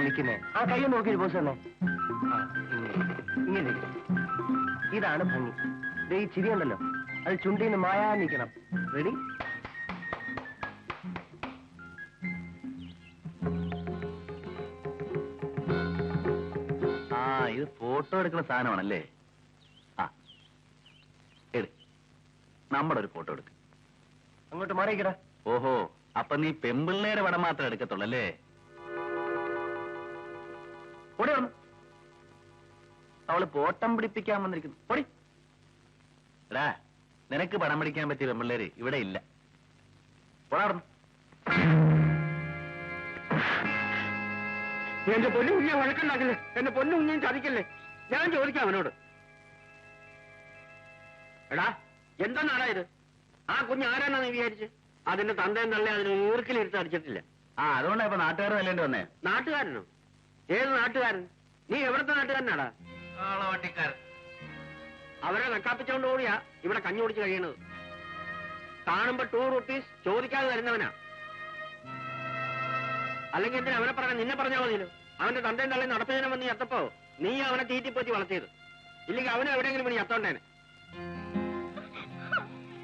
നിൽക്കുന്നേ? ആ കൈ നോക്കി പോസ് തന്നെ. ഇങ്ങനെ ഇതാണ് ഭംഗി. ഈ ചിരിയുണ്ടല്ലോ, അത് ചുണ്ടിന്ന് മായാ നിൽക്കണം. റെഡി? ഇത് ഫോട്ടോ എടുക്കുന്ന സാധനമാണല്ലേ? ആ നമ്മുടെ ഒരു ഫോട്ടോ എടുക്ക. അങ്ങോട്ട് മാറിക്കട. ഓഹോ, അപ്പൊ നീ പെമ്പിള്ളേരെ പടം മാത്രം എടുക്കത്തുള്ളല്ലേ? ഓടി വന്നു. അവള് പോട്ടം പിടിപ്പിക്കാൻ വന്നിരിക്കുന്നു. ഓടി. എടാ, നിനക്ക് പടം പിടിക്കാൻ പറ്റിയ പെമ്പിള്ളേര് ഇവിടെ ഇല്ല. ഓടാർന്നു. എന്റെ പൊന്നു കുഞ്ഞെ വഴക്കുണ്ടാക്കില്ലേ? എന്റെ പൊന്നു കുഞ്ഞും ചതിക്കല്ലേ? ഞാൻ ചോദിക്കാം അവനോട്. എടാ, എന്താണാടാ ഇത്? ആ കുഞ്ഞ് ആരാണെന്ന് നീ വിചാരിച്ച്? അതിന്റെ തന്തയും തള്ളേ അതിന് ഊർക്കിലിരുത്ത് അടിച്ചിട്ടില്ല. അതുകൊണ്ടാ ഇപ്പൊ നാട്ടുകാർ വല്ലേണ്ടി വന്നേ. നാട്ടുകാരനോ? ഏത് നാട്ടുകാരൻ? നീ എവിടത്തെ നാട്ടുകാരനാടാ? വണ്ടിക്കാരൻ. അവരെ നക്കാപ്പിച്ചോണ്ട് കൂടിയാ ഇവിടെ കഞ്ഞി കുടിച്ച് കഴിയണത്. കാണുമ്പോ 2 rupees ചോദിക്കാതെ തരുന്നവനാ. അല്ലെങ്കിൽ എന്തിനാ അവനെ പറഞ്ഞ? നിന്നെ പറഞ്ഞാൽ മതിയല്ലോ. അവന്റെ തന്തയും തള്ളയും നടത്തുന്നതിനെ വന്ന് നീ എത്തപ്പോ നീ അവനെ തീറ്റിപ്പോറ്റി വളർത്തിയത്. ഇല്ലെങ്കിൽ അവനെ എവിടെയെങ്കിലും നീ എത്തോണ്ടേനെ.